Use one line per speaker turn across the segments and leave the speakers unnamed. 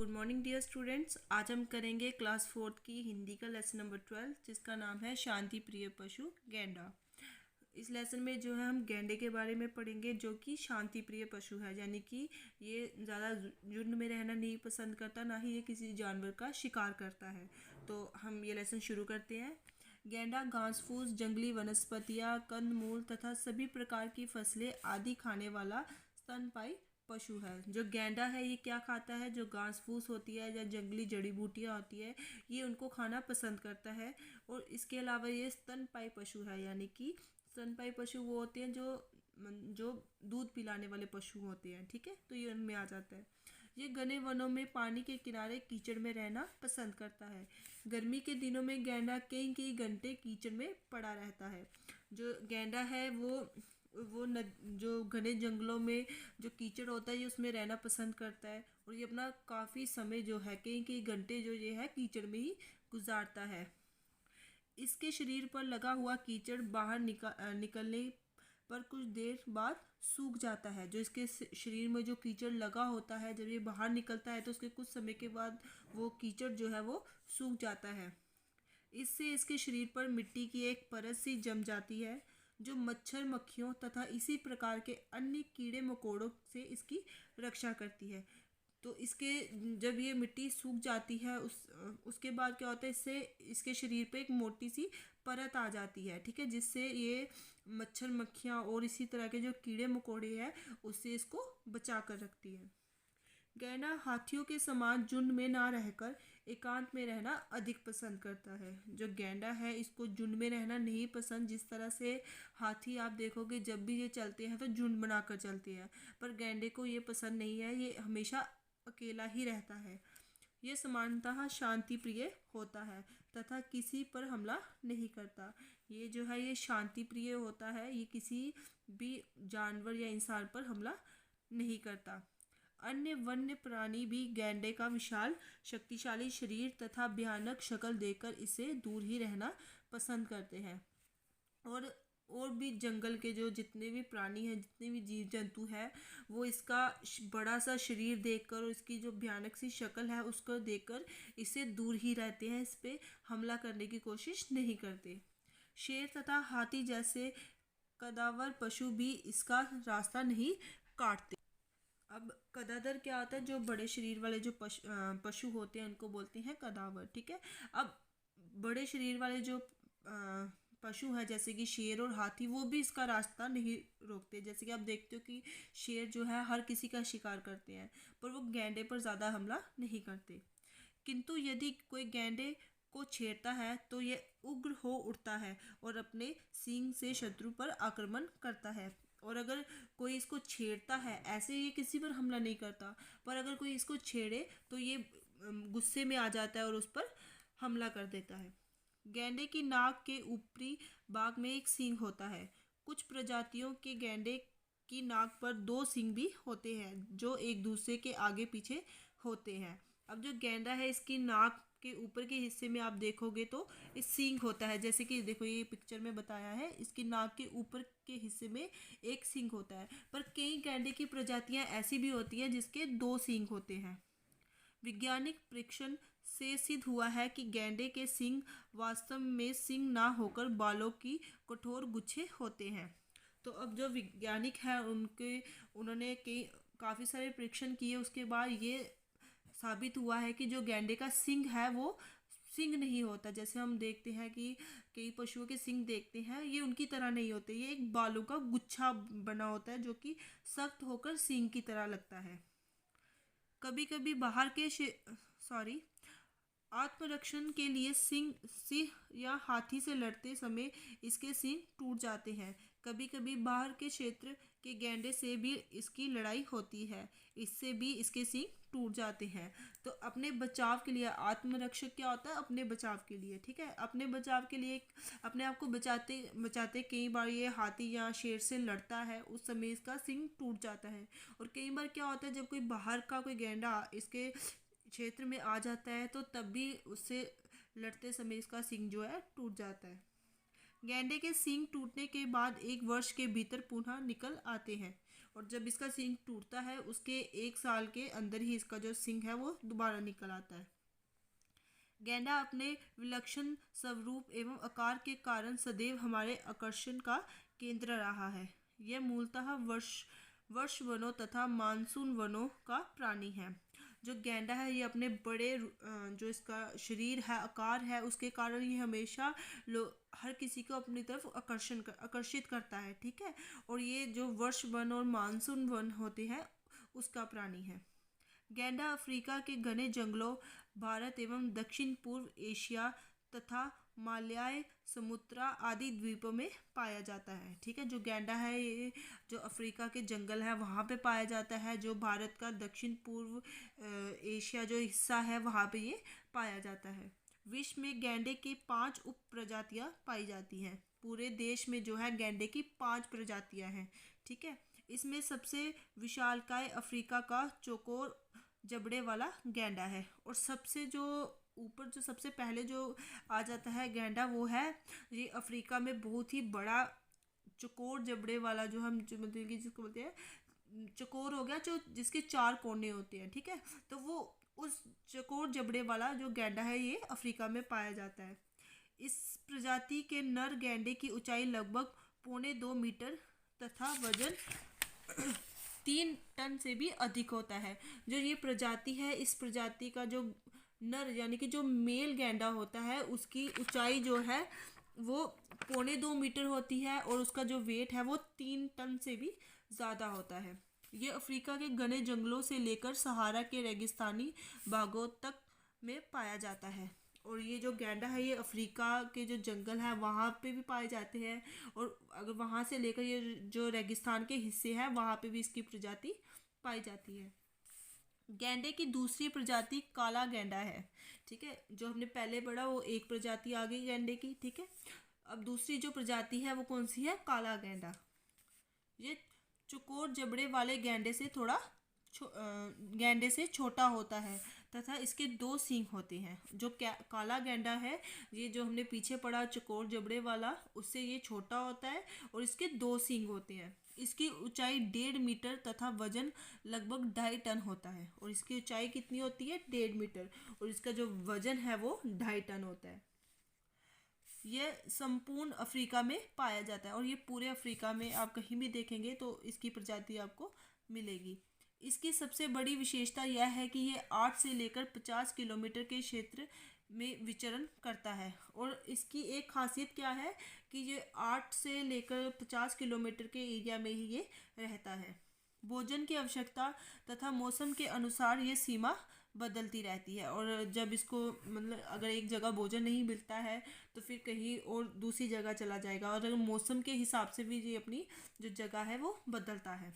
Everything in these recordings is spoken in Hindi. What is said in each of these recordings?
Good morning dear students. आज हम करेंगे क्लास 4th की हिंदी का लेसन नंबर 12 जिसका नाम है शांति प्रिय पशु गेंडा। इस लेसन में जो है हम गेंडे के बारे में पढ़ेंगे जो कि शांति प्रिय पशु है, यानी कि ये ज़्यादा झुंड में रहना नहीं पसंद करता, ना ही ये किसी जानवर का शिकार करता है। तो हम ये लेसन शुरू करते हैं। गेंडा घास फूस, जंगली वनस्पतियाँ, कंदमूल तथा सभी प्रकार की फसलें आदि खाने वाला स्तनपायी पशु है। जो गेंडा है ये क्या खाता है? जो घास फूस होती है या जंगली जड़ी बूटियाँ होती है ये उनको खाना पसंद करता है। और इसके अलावा ये स्तनपायी पशु है, यानी कि स्तनपायी पशु वो होते हैं जो दूध पिलाने वाले पशु होते हैं। ठीक है, तो ये उनमें आ जाता है। ये घने वनों में पानी के किनारे कीचड़ में रहना पसंद करता है। गर्मी के दिनों में गेंडा कई कई घंटे कीचड़ में पड़ा रहता है। जो गेंडा है जो घने जंगलों में जो कीचड़ होता है ये उसमें रहना पसंद करता है, और ये अपना काफ़ी समय जो है कई कई घंटे जो ये है कीचड़ में ही गुजारता है। इसके शरीर पर लगा हुआ कीचड़ बाहर निकलने पर कुछ देर बाद सूख जाता है। जो इसके शरीर में जो कीचड़ लगा होता है जब ये बाहर निकलता है तो उसके कुछ समय के बाद वो कीचड़ जो है वो सूख जाता है। इससे इसके शरीर पर मिट्टी की एक परत सी जम जाती है जो मच्छर, मक्खियों तथा इसी प्रकार के अन्य कीड़े मकोड़ों से इसकी रक्षा करती है। तो इसके जब ये मिट्टी सूख जाती है उसके बाद क्या होता है, इससे इसके शरीर पे एक मोटी सी परत आ जाती है। ठीक है, जिससे ये मच्छर, मक्खियाँ और इसी तरह के जो कीड़े मकोड़े हैं उससे इसको बचा कर रखती है। गेंडा हाथियों के समान झुंड में ना रहकर एकांत में रहना अधिक पसंद करता है। जो गेंडा है इसको झुंड में रहना नहीं पसंद। जिस तरह से हाथी आप देखोगे जब भी ये चलते हैं तो झुंड बनाकर चलते हैं, पर गेंडे को ये पसंद नहीं है, ये हमेशा अकेला ही रहता है। ये सामान्यतः शांति प्रिय होता है तथा किसी पर हमला नहीं करता। ये जो है ये शांति प्रिय होता है, ये किसी भी जानवर या इंसान पर हमला नहीं करता। अन्य वन्य प्राणी भी गेंडे का विशाल शक्तिशाली शरीर तथा भयानक शक्ल देखकर इसे दूर ही रहना पसंद करते हैं। और भी जंगल के जो जितने भी प्राणी हैं, जितने भी जीव जंतु हैं, वो इसका बड़ा सा शरीर देखकर और इसकी जो भयानक सी शक्ल है उसको देखकर इससे दूर ही रहते हैं, इस पे हमला करने की कोशिश नहीं करते। शेर तथा हाथी जैसे कदावर पशु भी इसका रास्ता नहीं काटते। अब कदावर क्या होता है? जो बड़े शरीर वाले जो पशु होते हैं उनको बोलते हैं कदावर। ठीक है, अब बड़े शरीर वाले जो पशु है जैसे कि शेर और हाथी वो भी इसका रास्ता नहीं रोकते। जैसे कि आप देखते हो कि शेर जो है हर किसी का शिकार करते हैं, पर वो गेंडे पर ज़्यादा हमला नहीं करते। किंतु यदि कोई गेंडे को छेड़ता है तो ये उग्र हो उठता है और अपने सींग से शत्रु पर आक्रमण करता है। और अगर कोई इसको छेड़ता है, ऐसे ये किसी पर हमला नहीं करता, पर अगर कोई इसको छेड़े तो ये गुस्से में आ जाता है और उस पर हमला कर देता है। गेंडे की नाक के ऊपरी भाग में एक सींग होता है। कुछ प्रजातियों के गेंडे की नाक पर दो सींग भी होते हैं जो एक दूसरे के आगे पीछे होते हैं। अब जो गेंडा है इसकी नाक के ऊपर के हिस्से में आप देखोगे तो इस सींग होता है। जैसे कि देखो ये पिक्चर में बताया है, इसकी नाक के ऊपर के हिस्से में एक सींग होता है, पर कई गेंडे की प्रजातियां ऐसी भी होती हैं जिसके दो सींग होते हैं। वैज्ञानिक परीक्षण से सिद्ध हुआ है कि गेंडे के सींग वास्तव में सींग ना होकर बालों की कठोर गुच्छे होते हैं। तो अब जो वैज्ञानिक हैं उन्होंने काफ़ी सारे परीक्षण किए, उसके बाद ये साबित हुआ है कि जो गेंडे का सींग है वो सींग नहीं होता। जैसे हम देखते हैं कि कई पशुओं के सींग देखते हैं, ये उनकी तरह नहीं होते, ये एक बालों का गुच्छा बना होता है जो कि सख्त होकर सींग की तरह लगता है। कभी कभी आत्मरक्षण के लिए सिंह या हाथी से लड़ते समय इसके सींग टूट जाते हैं। कभी कभी बाहर के क्षेत्र के गेंडे से भी इसकी लड़ाई होती है, इससे भी इसके सींग टूट जाते हैं। तो अपने बचाव के लिए आत्मरक्षक क्या होता है? अपने बचाव के लिए। ठीक है, अपने बचाव के लिए अपने आप को बचाते बचाते कई बार ये हाथी या शेर से लड़ता है, उस समय इसका सींग टूट जाता है। और कई बार क्या होता है, जब कोई बाहर का कोई गेंडा इसके क्षेत्र में आ जाता है तो तब भी उससे लड़ते समय इसका सींग जो है टूट जाता है। गेंडे के सींग टूटने के बाद एक वर्ष के भीतर पुनः निकल आते हैं। और जब इसका सींग टूटता है उसके 1 साल के अंदर ही इसका जो सींग है वो दोबारा निकल आता है। गैंडा अपने विलक्षण स्वरूप एवं आकार के कारण सदैव हमारे आकर्षण का केंद्र रहा है। यह मूलतः वर्ष वनों तथा मानसून वनों का प्राणी है। जो गैंडा है ये अपने बड़े जो इसका शरीर है, आकार है, उसके कारण ये हमेशा हर किसी को अपनी तरफ आकर्षित करता है। ठीक है, और ये जो वर्ष वन और मानसून वन होते हैं उसका प्राणी है। गैंडा अफ्रीका के घने जंगलों, भारत एवं दक्षिण पूर्व एशिया तथा मालयाई समुद्रा आदि द्वीपों में पाया जाता है। ठीक है, जो गैंडा है ये जो अफ्रीका के जंगल है वहाँ पे पाया जाता है। जो भारत का दक्षिण पूर्व एशिया जो हिस्सा है वहाँ पे ये पाया जाता है। विश्व में गैंडे की 5 उप प्रजातियाँ पाई जाती हैं। पूरे देश में जो है गैंडे की 5 प्रजातियाँ हैं। ठीक है, इसमें सबसे विशालकाय अफ्रीका का चौकोर जबड़े वाला गैंडा है। और सबसे जो ऊपर जो सबसे पहले जो आ जाता है गैंडा वो है ये अफ्रीका में बहुत ही बड़ा चौकोर जबड़े वाला, जो हम जो मतलब कि जिसको बोलते हैं चौकोर हो गया, जो जिसके 4 कोने होते हैं। ठीक है, तो वो उस चौकोर जबड़े वाला जो गैंडा है ये अफ्रीका में पाया जाता है। इस प्रजाति के नर गैंडे की ऊंचाई लगभग 1.25 मीटर तथा वजन 3 टन से भी अधिक होता है। जो ये प्रजाति है, इस प्रजाति का जो नर यानी कि जो मेल गैंडा होता है उसकी ऊंचाई जो है वो 1.25 मीटर होती है और उसका जो वेट है वो 3 टन से भी ज़्यादा होता है। ये अफ्रीका के घने जंगलों से लेकर सहारा के रेगिस्तानी भागों तक में पाया जाता है। और ये जो गैंडा है ये अफ्रीका के जो जंगल है वहाँ पे भी पाए जाते हैं, और अगर वहाँ से लेकर ये जो रेगिस्तान के हिस्से हैं वहाँ पे भी इसकी प्रजाति पाई जाती है। गैंडे की दूसरी प्रजाति काला गैंडा है। ठीक है, जो हमने पहले पढ़ा वो एक प्रजाति आ गई गैंडे की। ठीक है, अब दूसरी जो प्रजाति है वो कौन सी है? काला गैंडा। ये चौकोर जबड़े वाले गैंडे से छोटा होता है तथा इसके 2 सींग होते हैं। जो काला गैंडा है ये जो हमने पीछे पढ़ा चौकोर जबड़े वाला, उससे ये छोटा होता है और इसके 2 सींग होते हैं। इसकी ऊंचाई 1.5 मीटर तथा वजन लगभग 2.5 टन होता है। और इसकी ऊंचाई कितनी होती है? 1.5 मीटर, और इसका जो वजन है वो 2.5 टन होता है। यह संपूर्ण अफ्रीका में पाया जाता है और ये पूरे अफ्रीका में आप कहीं भी देखेंगे तो इसकी प्रजाति आपको मिलेगी। इसकी सबसे बड़ी विशेषता यह है कि ये 8 से लेकर 50 किलोमीटर के क्षेत्र में विचरण करता है। और इसकी एक खासियत क्या है कि ये 8 से लेकर 50 किलोमीटर के एरिया में ही ये रहता है। भोजन की आवश्यकता तथा मौसम के अनुसार ये सीमा बदलती रहती है, और जब इसको मतलब अगर एक जगह भोजन नहीं मिलता है तो फिर कहीं और दूसरी जगह चला जाएगा, और अगर मौसम के हिसाब से भी ये अपनी जो जगह है वो बदलता है।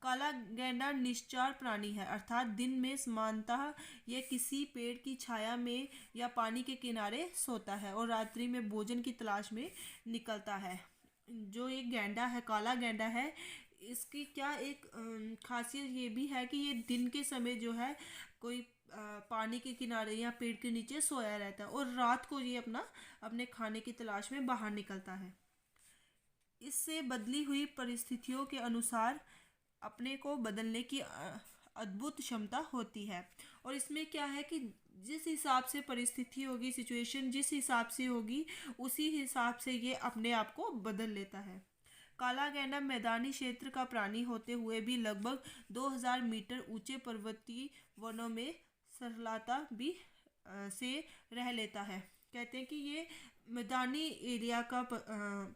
काला गैंडा निश्चर प्राणी है, अर्थात दिन में सामान्यतः यह किसी पेड़ की छाया में या पानी के किनारे सोता है और रात्रि में भोजन की तलाश में निकलता है। जो ये गैंडा है, काला गैंडा है, इसकी क्या एक खासियत ये भी है कि ये दिन के समय जो है कोई पानी के किनारे या पेड़ के नीचे सोया रहता है और रात को ये अपने खाने की तलाश में बाहर निकलता है। इससे बदली हुई परिस्थितियों के अनुसार अपने को बदलने की अद्भुत क्षमता होती है। और इसमें क्या है कि जिस हिसाब से परिस्थिति होगी, सिचुएशन जिस हिसाब से होगी, उसी हिसाब से ये अपने आप को बदल लेता है। काला गैंडा मैदानी क्षेत्र का प्राणी होते हुए भी लगभग 2000 मीटर ऊंचे पर्वतीय वनों में सरलता भी से रह लेता है। कहते हैं कि ये मैदानी एरिया का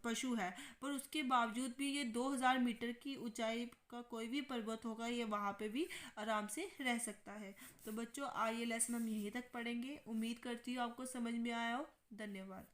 पशु है, पर उसके बावजूद भी ये 2000 मीटर की ऊंचाई का कोई भी पर्वत होगा ये वहाँ पे भी आराम से रह सकता है। तो बच्चों, आज ये लेसन हम यहीं तक पढ़ेंगे। उम्मीद करती हूँ आपको समझ में आया हो। धन्यवाद।